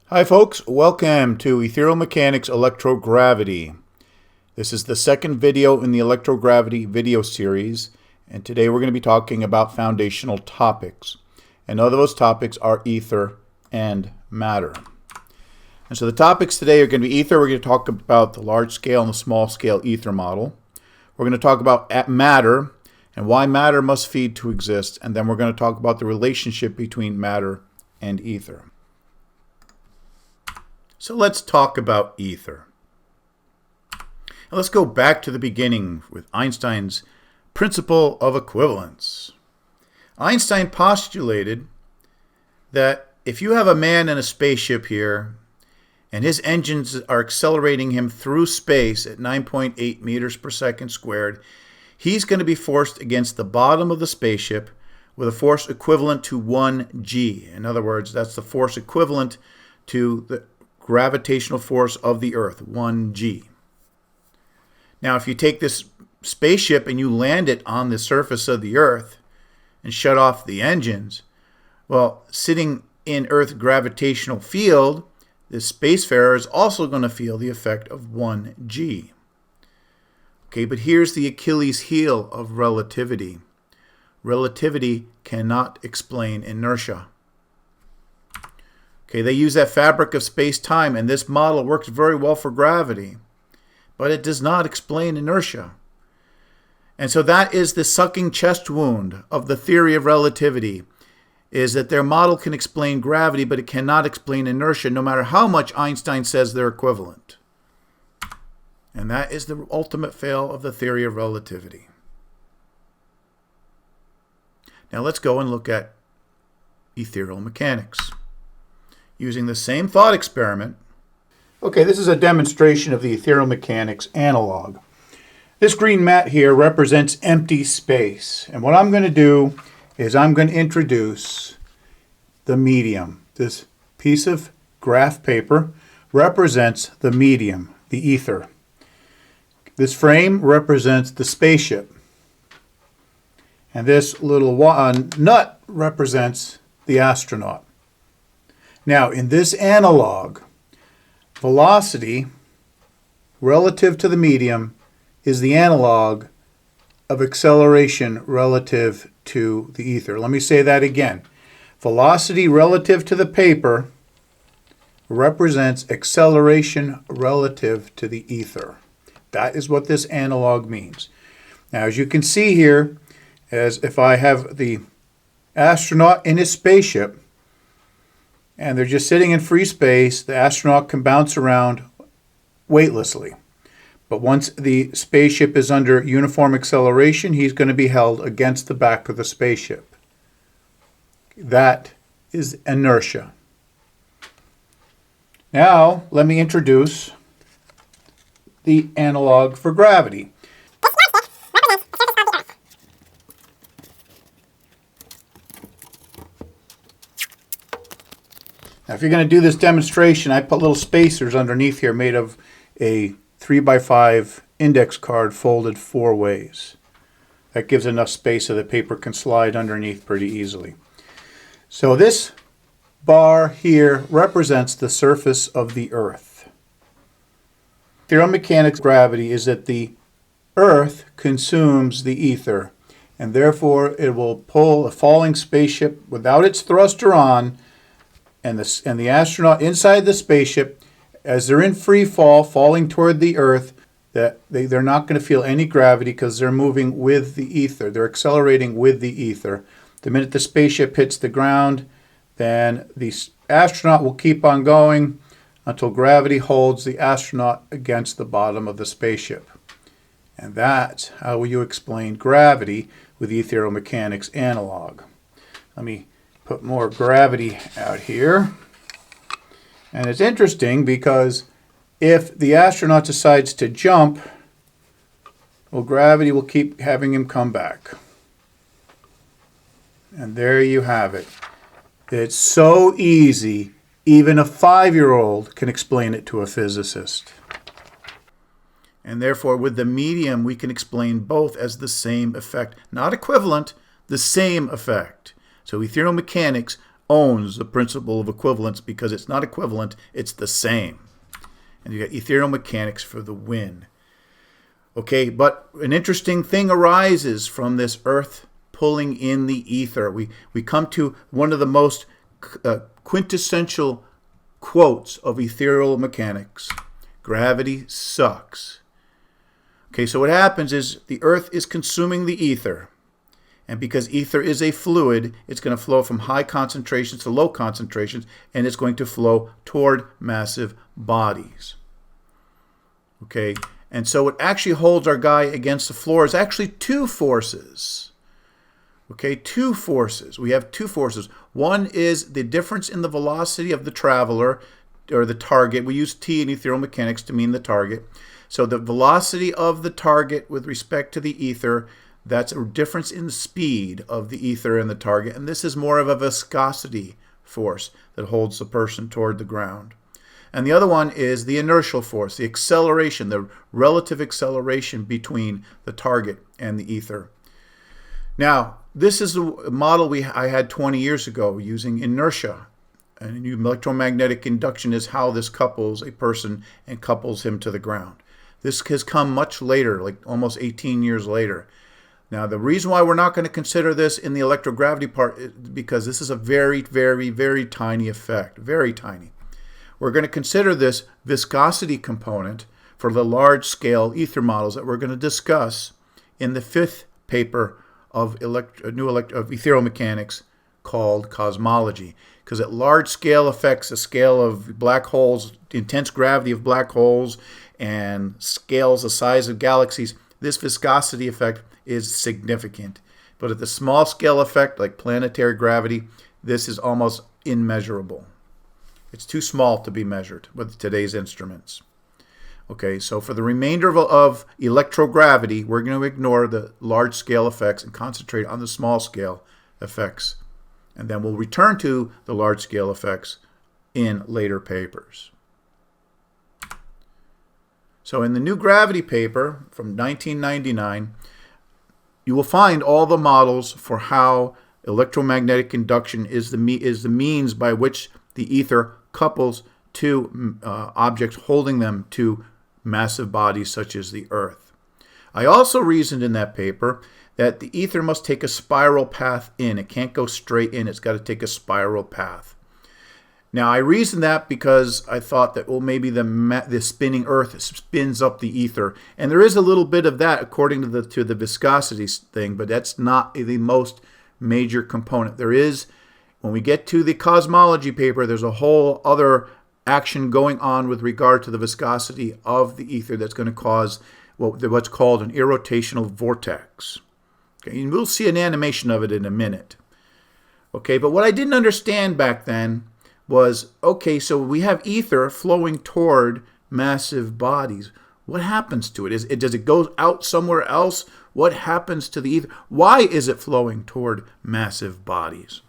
Hi folks, welcome to Ethereal Mechanics Electrogravity. This is the second video in the Electrogravity video series, and today we're going to be talking about foundational topics. And of those topics are ether and matter. And so the topics today are going to be ether. We're going to talk about the large scale and the small scale ether model. We're going to talk about matter and why matter must feed to exist, and then we're going to talk about the relationship between matter and ether. So let's talk about ether. Now let's go back to the beginning with Einstein's principle of equivalence. Einstein postulated that if you have a man in a spaceship here and his engines are accelerating him through space at 9.8 meters per second squared, he's going to be forced against the bottom of the spaceship with a force equivalent to 1g. In other words, that's the force equivalent to the gravitational force of the Earth, 1g. Now, if you take this spaceship and you land it on the surface of the Earth and shut off the engines, well, sitting in Earth's gravitational field, the spacefarer is also going to feel the effect of 1g. Okay, but here's the Achilles heel of relativity. Relativity cannot explain inertia. Okay, they use that fabric of space-time, and this model works very well for gravity, but it does not explain inertia. And so that is the sucking chest wound of the theory of relativity, is that their model can explain gravity, but it cannot explain inertia, no matter how much Einstein says they're equivalent. And that is the ultimate fail of the theory of relativity. Now let's go and look at ethereal mechanics. Using the same thought experiment. Okay, this is a demonstration of the ethereal mechanics analog. This green mat here represents empty space. And what I'm going to do is I'm going to introduce the medium. This piece of graph paper represents the medium, the ether. This frame represents the spaceship. And this little nut represents the astronaut. Now, in this analog, velocity relative to the medium is the analog of acceleration relative to the ether. Let me say that again. Velocity relative to the paper represents acceleration relative to the ether. That is what this analog means. Now, as you can see here, as if I have the astronaut in his spaceship, and they're just sitting in free space, the astronaut can bounce around weightlessly. But once the spaceship is under uniform acceleration, he's going to be held against the back of the spaceship. That is inertia. Now, let me introduce the analog for gravity. Now, if you're going to do this demonstration, I put little spacers underneath here made of a 3x5 index card folded 4 ways. That gives enough space so the paper can slide underneath pretty easily. So this bar here represents the surface of the Earth. Theorem of mechanics gravity is that the Earth consumes the ether, and therefore it will pull a falling spaceship without its thruster on, and the astronaut inside the spaceship, as they're in free fall, falling toward the Earth, that they're not going to feel any gravity because they're moving with the ether. They're accelerating with the ether. The minute the spaceship hits the ground, then the astronaut will keep on going until gravity holds the astronaut against the bottom of the spaceship. And that's how you explain gravity with the ethereal mechanics analog. Let me put more gravity out here. And it's interesting because if the astronaut decides to jump, well, gravity will keep having him come back. And there you have it. It's so easy, even a 5-year-old can explain it to a physicist. And therefore, with the medium, we can explain both as the same effect. Not equivalent, the same effect. So ethereal mechanics owns the principle of equivalence because it's not equivalent, it's the same. And you got ethereal mechanics for the win. Okay, but an interesting thing arises from this Earth pulling in the ether. We come to one of the most quintessential quotes of ethereal mechanics. Gravity sucks. Okay, so what happens is the Earth is consuming the ether. And because ether is a fluid, it's going to flow from high concentrations to low concentrations, and it's going to flow toward massive bodies. Okay, and so what actually holds our guy against the floor is actually two forces. Okay, two forces. We have two forces. One is the difference in the velocity of the traveler, or the target. We use T in ethereal mechanics to mean the target. So the velocity of the target with respect to the ether, that's a difference in the speed of the ether and the target. And this is more of a viscosity force that holds the person toward the ground. And the other one is the inertial force, the acceleration, the relative acceleration between the target and the ether. Now, this is the model I had 20 years ago using inertia. And electromagnetic induction is how this couples a person and couples him to the ground. This has come much later, like almost 18 years later. Now, the reason why we're not going to consider this in the electrogravity part is because this is a very, very, very tiny effect, very tiny. We're going to consider this viscosity component for the large-scale ether models that we're going to discuss in the 5th paper of ethereal mechanics called cosmology. Because at large-scale effects, the scale of black holes, the intense gravity of black holes, and scales the size of galaxies, this viscosity effect is significant. But at the small scale effect, like planetary gravity, this is almost immeasurable. It's too small to be measured with today's instruments. Okay, so for the remainder of electrogravity, we're going to ignore the large scale effects and concentrate on the small scale effects. And then we'll return to the large scale effects in later papers. So in the new gravity paper from 1999, you will find all the models for how electromagnetic induction is the means by which the ether couples to objects, holding them to massive bodies such as the Earth. I also reasoned in that paper that the ether must take a spiral path in. It can't go straight in. It's got to take a spiral path. Now, I reasoned that because I thought that, well, maybe the spinning Earth spins up the ether. And there is a little bit of that according to the viscosity thing, but that's not the most major component. There is, when we get to the cosmology paper, there's a whole other action going on with regard to the viscosity of the ether that's going to cause what's called an irrotational vortex. Okay, and we'll see an animation of it in a minute. Okay, but what I didn't understand back then was, okay, so we have ether flowing toward massive bodies. What happens to it? Does it go out somewhere else? What happens to the ether? Why is it flowing toward massive bodies?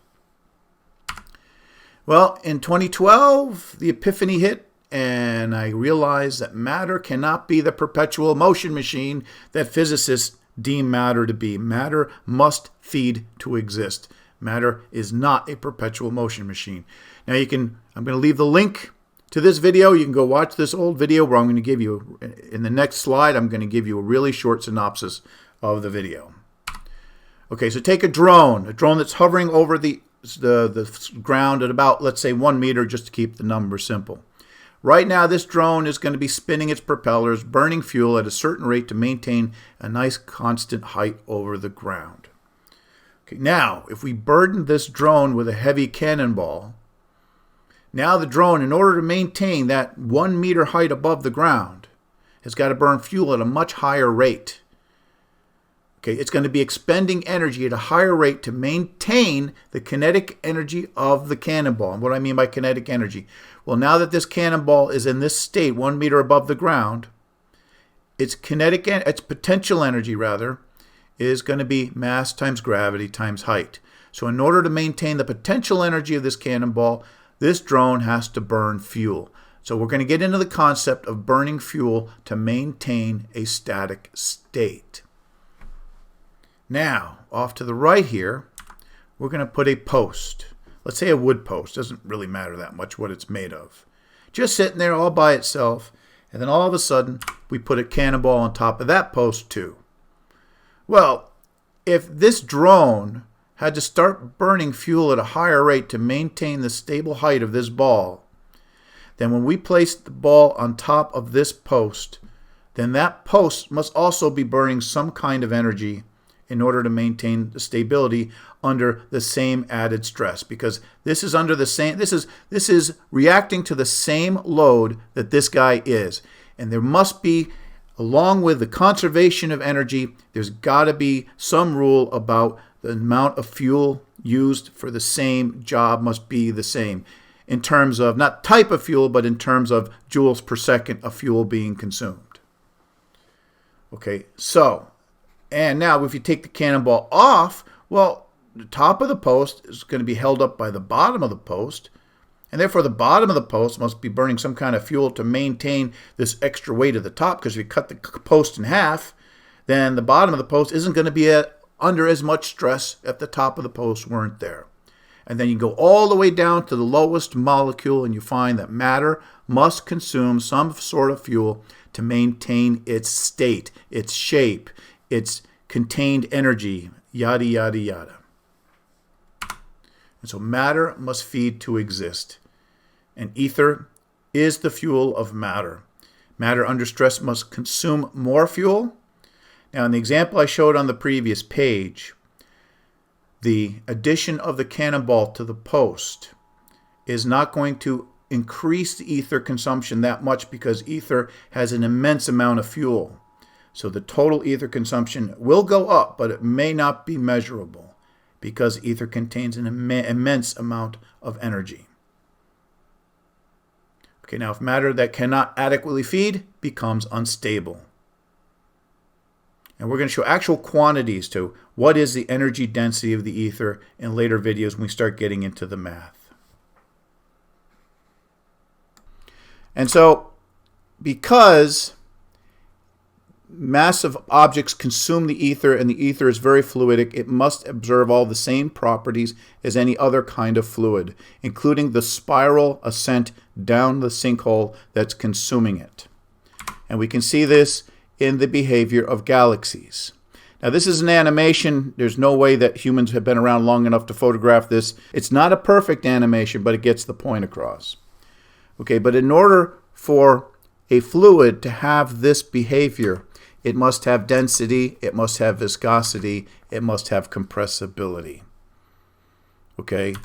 Well, in 2012, the epiphany hit, and I realized that matter cannot be the perpetual motion machine that physicists deem matter to be. Matter must feed to exist. Matter is not a perpetual motion machine. Now I'm going to leave the link to this video. You can go watch this old video where I'm going to give you, in the next slide, I'm going to give you a really short synopsis of the video. Okay, so take a drone that's hovering over the ground at about, let's say, 1 meter, just to keep the number simple. Right now, this drone is going to be spinning its propellers, burning fuel at a certain rate to maintain a nice constant height over the ground. Okay, now, if we burden this drone with a heavy cannonball, now the drone, in order to maintain that 1 meter height above the ground, has got to burn fuel at a much higher rate. Okay, it's going to be expending energy at a higher rate to maintain the kinetic energy of the cannonball. And what do I mean by kinetic energy? Well, now that this cannonball is in this state, 1 meter above the ground, its potential energy, is going to be mass times gravity times height. So in order to maintain the potential energy of this cannonball, this drone has to burn fuel. So we're going to get into the concept of burning fuel to maintain a static state. Now, off to the right here, we're going to put a post. let's say a wood post, doesn't really matter that much what it's made of. Just sitting there all by itself, and then all of a sudden we put a cannonball on top of that post too. Well, if this drone had to start burning fuel at a higher rate to maintain the stable height of this ball, then when we place the ball on top of this post, then that post must also be burning some kind of energy in order to maintain the stability under the same added stress, because this is under the same, this is reacting to the same load that this guy is. And there must be, along with the conservation of energy, there's got to be some rule about the amount of fuel used for the same job must be the same in terms of not type of fuel, but in terms of joules per second of fuel being consumed. Okay, so, and now if you take the cannonball off, well, the top of the post is going to be held up by the bottom of the post, and therefore the bottom of the post must be burning some kind of fuel to maintain this extra weight at the top, because if you cut the post in half, then the bottom of the post isn't going to be under as much stress if the top of the post weren't there. And then you go all the way down to the lowest molecule, and you find that matter must consume some sort of fuel to maintain its state, its shape, its contained energy, yada, yada, yada. And so matter must feed to exist. And ether is the fuel of matter. Matter under stress must consume more fuel. Now, in the example I showed on the previous page, the addition of the cannonball to the post is not going to increase the ether consumption that much, because ether has an immense amount of fuel. So the total ether consumption will go up, but it may not be measurable because ether contains an immense amount of energy. Okay, now if matter that cannot adequately feed becomes unstable. And we're going to show actual quantities to what is the energy density of the ether in later videos when we start getting into the math. And so, because massive objects consume the ether and the ether is very fluidic, it must observe all the same properties as any other kind of fluid, including the spiral ascent down the sinkhole that's consuming it. And we can see this in the behavior of galaxies. Now, this is an animation. There's no way that humans have been around long enough to photograph this. It's not a perfect animation, but it gets the point across. Okay, but in order for a fluid to have this behavior, it must have density, it must have viscosity, it must have compressibility. Okay,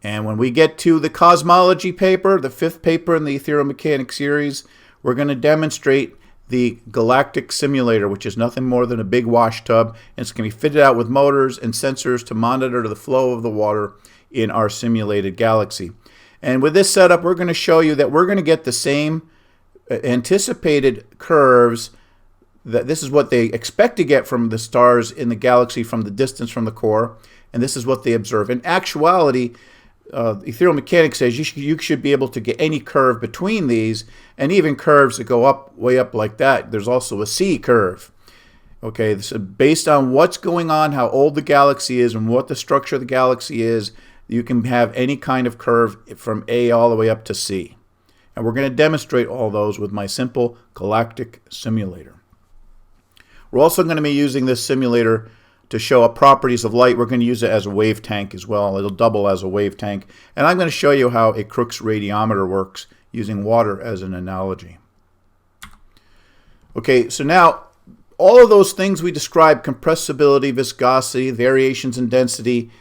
and when we get to the cosmology paper, the 5th paper in the ethereal mechanics series, we're going to demonstrate the galactic simulator, which is nothing more than a big wash tub, and it's going to be fitted out with motors and sensors to monitor the flow of the water in our simulated galaxy. And with this setup, we're going to show you that we're going to get the same anticipated curves. That this is what they expect to get from the stars in the galaxy from the distance from the core, and this is what they observe. In actuality, ethereal mechanics says you should be able to get any curve between these, and even curves that go up, way up like that. There's also a C curve. Okay, so based on what's going on, how old the galaxy is, and what the structure of the galaxy is, you can have any kind of curve from A all the way up to C. And we're going to demonstrate all those with my simple galactic simulator. We're also going to be using this simulator to show up properties of light. We're going to use it as a wave tank as well. It'll double as a wave tank. And I'm going to show you how a Crookes radiometer works using water as an analogy. Okay, so now all of those things we described, compressibility, viscosity, variations in density,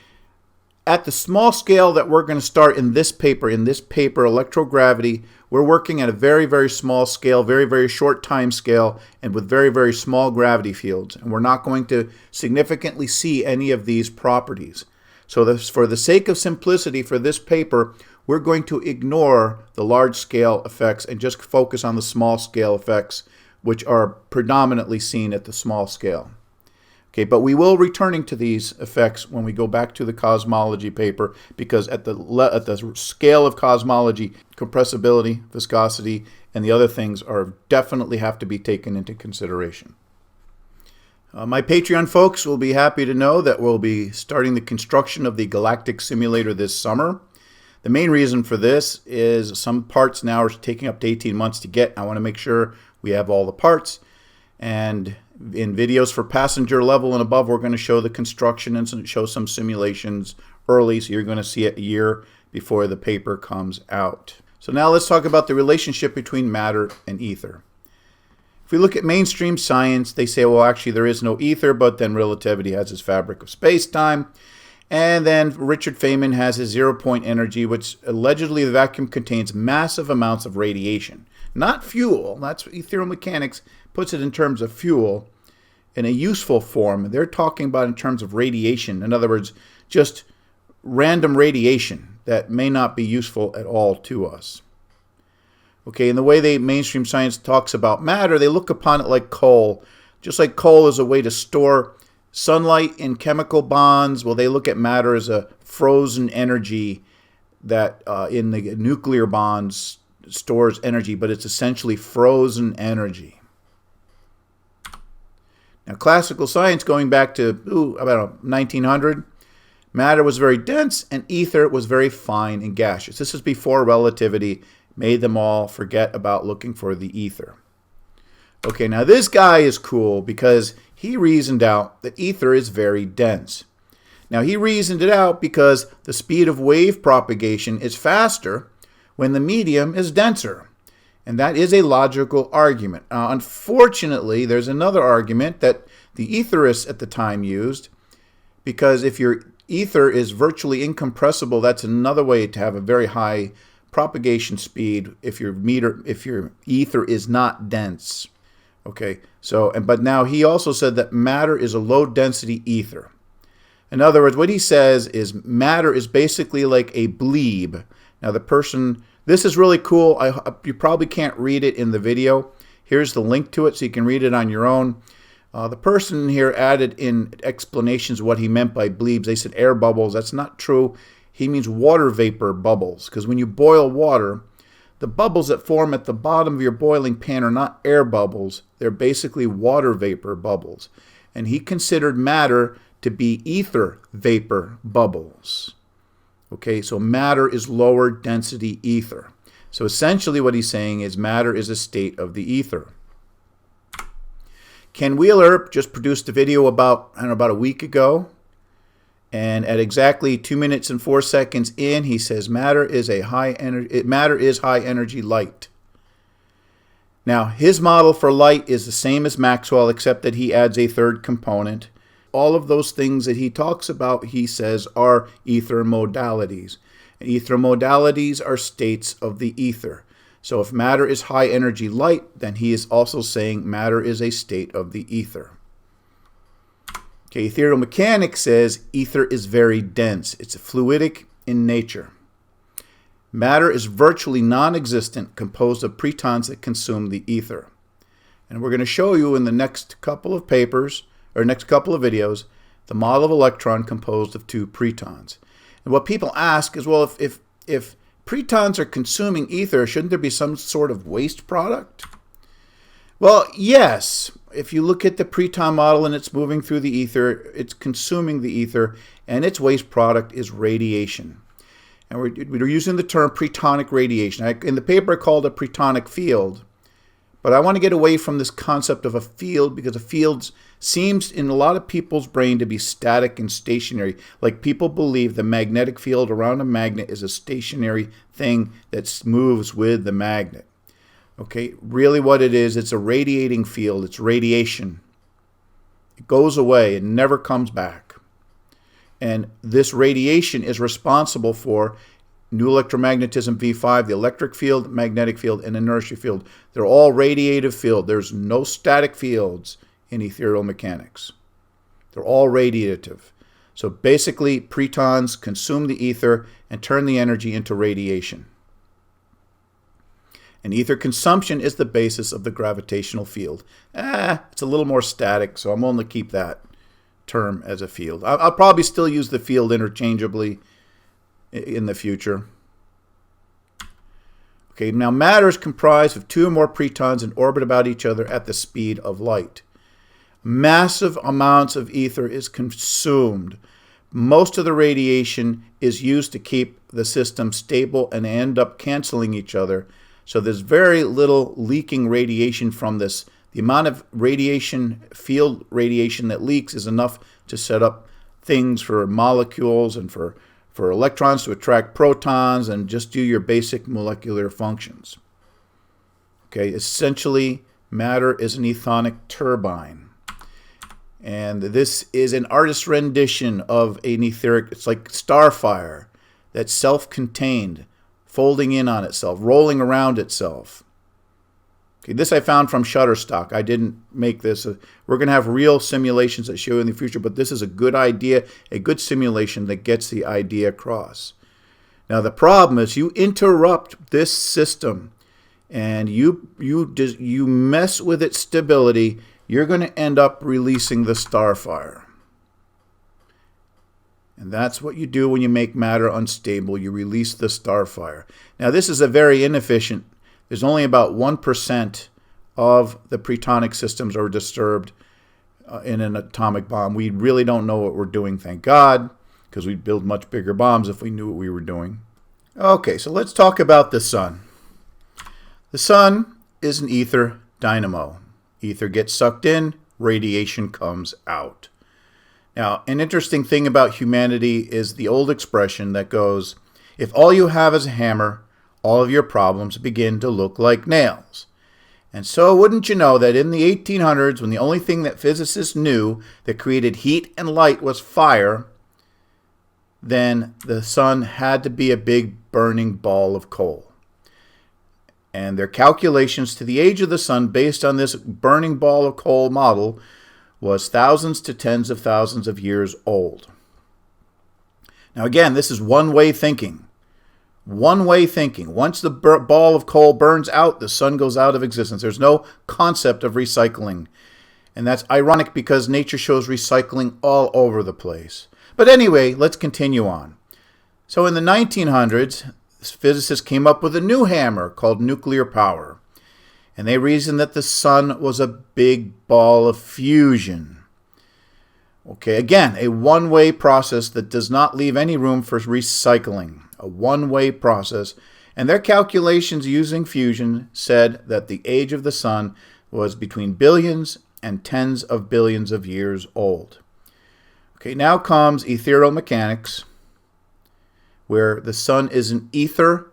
at the small scale that we're going to start in this paper, Electrogravity, we're working at a very, very small scale, very, very short time scale, and with very, very small gravity fields. And we're not going to significantly see any of these properties. So for the sake of simplicity for this paper, we're going to ignore the large scale effects and just focus on the small scale effects, which are predominantly seen at the small scale. Okay, but we will returning to these effects when we go back to the cosmology paper, because at the scale of cosmology, compressibility, viscosity, and the other things are definitely have to be taken into consideration. My Patreon folks will be happy to know that we'll be starting the construction of the galactic simulator this summer. The main reason for this is some parts now are taking up to 18 months to get. I want to make sure we have all the parts. And in videos for passenger level and above, we're going to show the construction and show some simulations early, so you're going to see it a year before the paper comes out. So now let's talk about the relationship between matter and ether. If we look at mainstream science, they say, well, actually there is no ether, but then relativity has its fabric of space-time. And then Richard Feynman has his zero-point energy, which allegedly the vacuum contains massive amounts of radiation. Not fuel. That's what ethereal mechanics puts it in terms of fuel in a useful form. They're talking about in terms of radiation. In other words, just random radiation that may not be useful at all to us. Okay, and the way mainstream science talks about matter, they look upon it like coal. Just like coal is a way to store sunlight in chemical bonds, well, they look at matter as a frozen energy that in the nuclear bonds stores energy, but it's essentially frozen energy. Now, classical science, going back to about 1900, matter was very dense and ether was very fine and gaseous. This is before relativity made them all forget about looking for the ether. Okay, now this guy is cool because he reasoned out that ether is very dense. Now, he reasoned it out because the speed of wave propagation is faster when the medium is denser. And that is a logical argument. Unfortunately, there's another argument that the etherists at the time used, because if your ether is virtually incompressible, that's another way to have a very high propagation speed if your ether is not dense. Okay, but now he also said that matter is a low density ether. In other words, what he says is matter is basically like a bleeb. Now this is really cool. You probably can't read it in the video. Here's the link to it so you can read it on your own. The person here added in explanations of what he meant by bleebs. They said air bubbles. That's not true. He means water vapor bubbles, because when you boil water, the bubbles that form at the bottom of your boiling pan are not air bubbles. They're basically water vapor bubbles. And he considered matter to be ether vapor bubbles. Okay, so matter is lower density ether. So essentially what he's saying is matter is a state of the ether. Ken Wheeler just produced a video about a week ago. And at exactly 2 minutes and 4 seconds in, he says matter is high energy light. Now, his model for light is the same as Maxwell, except that he adds a third component. All of those things that he talks about, he says, are ether modalities. And ether modalities are states of the ether. So if matter is high energy light, then he is also saying matter is a state of the ether. Okay, ethereal mechanics says ether is very dense. It's fluidic in nature. Matter is virtually non-existent, composed of protons that consume the ether. And we're going to show you in the next couple of papers, or next couple of videos, the model of electron composed of 2 protons. And what people ask is, well, if protons are consuming ether, shouldn't there be some sort of waste product? Well, yes. If you look at the proton model and it's moving through the ether, it's consuming the ether, and its waste product is radiation. And we're using the term protonic radiation. In the paper, I called it a protonic field. But I want to get away from this concept of a field, because a field seems in a lot of people's brain to be static and stationary. Like people believe the magnetic field around a magnet is a stationary thing that moves with the magnet. Okay, really what it is, it's a radiating field. It's radiation. It goes away and never comes back. And this radiation is responsible for new electromagnetism V5, the electric field, magnetic field, and inertia field. They're all radiative field. There's no static fields in ethereal mechanics. They're all radiative. So basically, protons consume the ether and turn the energy into radiation. And ether consumption is the basis of the gravitational field. It's a little more static, so I'm going to keep that term as a field. I'll probably still use the field interchangeably in the future. Okay, now matter is comprised of 2 or more protons in orbit about each other at the speed of light. massive amounts of ether is consumed. Most of the radiation is used to keep the system stable and end up canceling each other. So there's very little leaking radiation from this. The amount of radiation, field radiation that leaks is enough to set up things for molecules and for electrons to attract protons and just do your basic molecular functions. Okay, essentially, matter is an ethonic turbine. And this is an artist's rendition of an etheric, it's like starfire that's self-contained, folding in on itself, rolling around itself. Okay, this I found from Shutterstock. I didn't make this. We're going to have real simulations that show you in the future, but this is a good idea, a good simulation that gets the idea across. Now the problem is you interrupt this system and you mess with its stability, you're going to end up releasing the starfire. And that's what you do when you make matter unstable. You release the starfire. Now this is a very inefficient. There's only about 1% of the protonic systems are disturbed in an atomic bomb. We really don't know what we're doing, thank God, because we'd build much bigger bombs if we knew what we were doing. Okay, so let's talk about the sun. The sun is an ether dynamo. Ether gets sucked in, radiation comes out. Now, an interesting thing about humanity is the old expression that goes, if all you have is a hammer, all of your problems begin to look like nails. And so wouldn't you know that in the 1800s, when the only thing that physicists knew that created heat and light was fire, then the sun had to be a big burning ball of coal. And their calculations to the age of the sun based on this burning ball of coal model was thousands to tens of thousands of years old. Now again, this is one-way thinking. One-way thinking. Once the ball of coal burns out, the sun goes out of existence. There's no concept of recycling. And that's ironic because nature shows recycling all over the place. But anyway, let's continue on. So in the 1900s, physicists came up with a new hammer called nuclear power. And they reasoned that the sun was a big ball of fusion. Okay, again, a one-way process that does not leave any room for recycling. A one-way process. And their calculations using fusion said that the age of the sun was between billions and tens of billions of years old. Okay, now comes ethereal mechanics, where the sun is an ether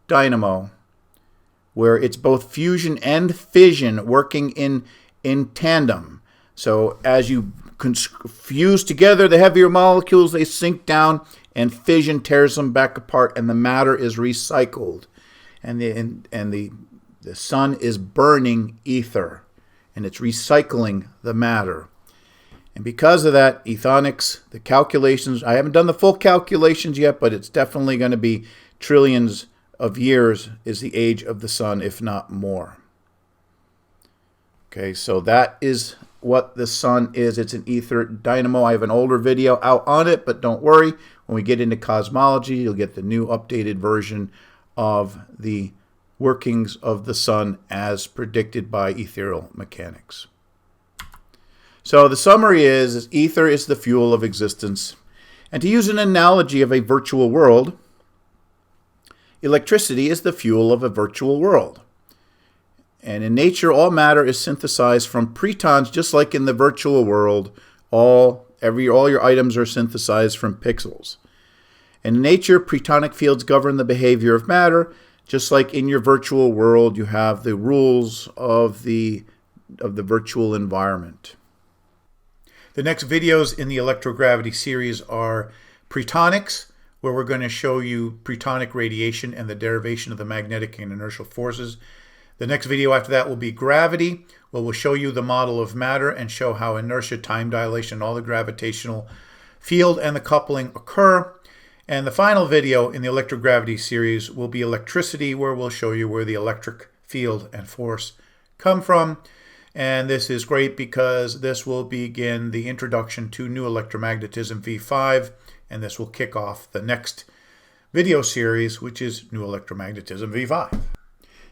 dynamo, where it's both fusion and fission working in tandem. So as you fuse together the heavier molecules, they sink down, and fission tears them back apart, and the matter is recycled. And the sun is burning ether, and it's recycling the matter. And because of that, ethonics, the calculations, I haven't done the full calculations yet, but it's definitely going to be trillions of years is the age of the sun, if not more. Okay, so that is what the sun is. It's an ether dynamo. I have an older video out on it, but don't worry. When we get into cosmology, you'll get the new updated version of the workings of the sun as predicted by ethereal mechanics. So the summary is ether is the fuel of existence. And to use an analogy of a virtual world, electricity is the fuel of a virtual world. And in nature, all matter is synthesized from protons, just like in the virtual world. All your items are synthesized from pixels. In nature, protonic fields govern the behavior of matter, just like in your virtual world, you have the rules of the virtual environment. The next videos in the electrogravity series are protonics, where we're going to show you protonic radiation and the derivation of the magnetic and inertial forces. The next video after that will be gravity, where we'll show you the model of matter and show how inertia, time dilation, and all the gravitational field and the coupling occur. And the final video in the electrogravity series will be electricity, where we'll show you where the electric field and force come from. And this is great because this will begin the introduction to new electromagnetism V5, and this will kick off the next video series, which is new electromagnetism V5.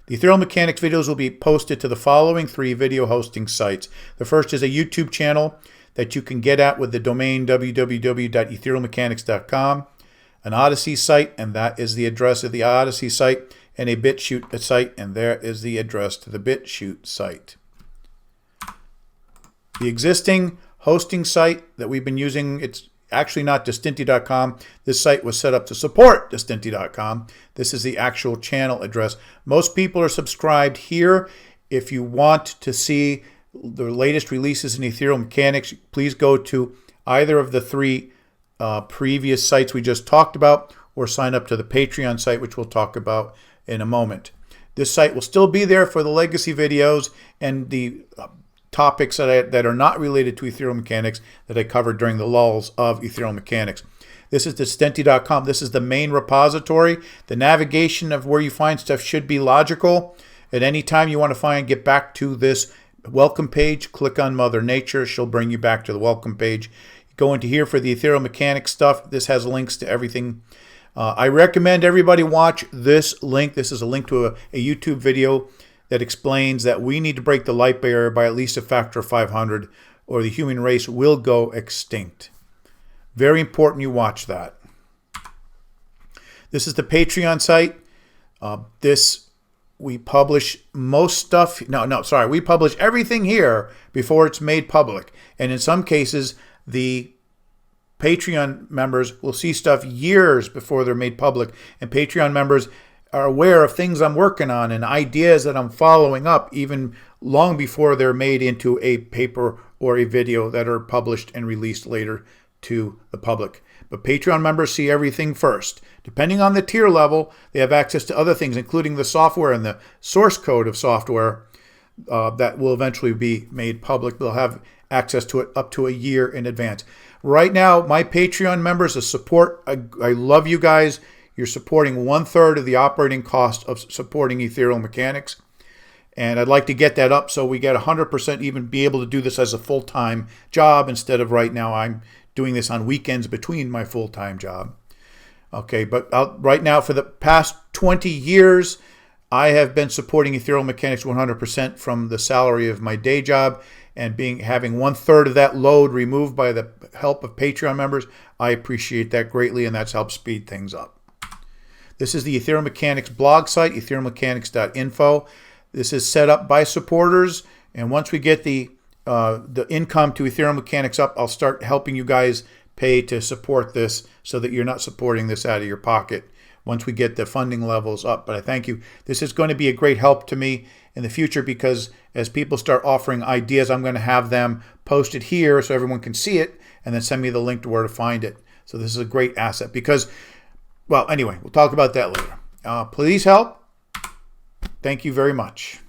The ethereal mechanics videos will be posted to the following 3 video hosting sites. The first is a YouTube channel that you can get at with the domain www.etherealmechanics.com, an Odyssey site, and that is the address of the Odyssey site, and a BitChute site, and there is the address to the BitChute site. The existing hosting site that we've been using, it's actually not Distinti.com. This site was set up to support Distinti.com. This is the actual channel address. Most people are subscribed here. If you want to see the latest releases in ethereal mechanics, please go to either of the 3 previous sites we just talked about, or sign up to the Patreon site, which we'll talk about in a moment. This site will still be there for the legacy videos and the topics that are not related to ethereal mechanics that I covered during the lulls of ethereal mechanics. This is Distinti.com. This is the main repository. The navigation of where you find stuff should be logical. At any time you want to get back to this welcome page, click on Mother Nature. She'll bring you back to the welcome page. Go into here for the ethereal mechanics stuff. This has links to everything. I recommend everybody watch this link. This is a link to a YouTube video that explains that we need to break the light barrier by at least a factor of 500, or the human race will go extinct. Very important you watch that. This is the Patreon site. We publish most stuff. We publish everything here before it's made public. And in some cases, the Patreon members will see stuff years before they're made public. And Patreon members are aware of things I'm working on and ideas that I'm following up even long before they're made into a paper or a video that are published and released later to the public. But Patreon members see everything first. Depending on the tier level, they have access to other things, including the software and the source code of software that will eventually be made public. They'll have access to it up to a year in advance. Right now, my Patreon members, the support, I love you guys. You're supporting 1/3 of the operating cost of supporting ethereal mechanics. And I'd like to get that up so we get 100%, even be able to do this as a full-time job instead of right now I'm doing this on weekends between my full-time job. Okay, but right now for the past 20 years, I have been supporting ethereal mechanics 100% from the salary of my day job, and having 1/3 of that load removed by the help of Patreon members. I appreciate that greatly, and that's helped speed things up. This is the Ethereal Mechanics blog site, etherealmechanics.info. This is set up by supporters, and once we get the income to Ethereal Mechanics up, I'll start helping you guys pay to support this so that you're not supporting this out of your pocket once we get the funding levels up. But I thank you. This is going to be a great help to me in the future, because as people start offering ideas, I'm going to have them posted here so everyone can see it and then send me the link to where to find it. So this is a great asset because, well, anyway, we'll talk about that later. Please help. Thank you very much.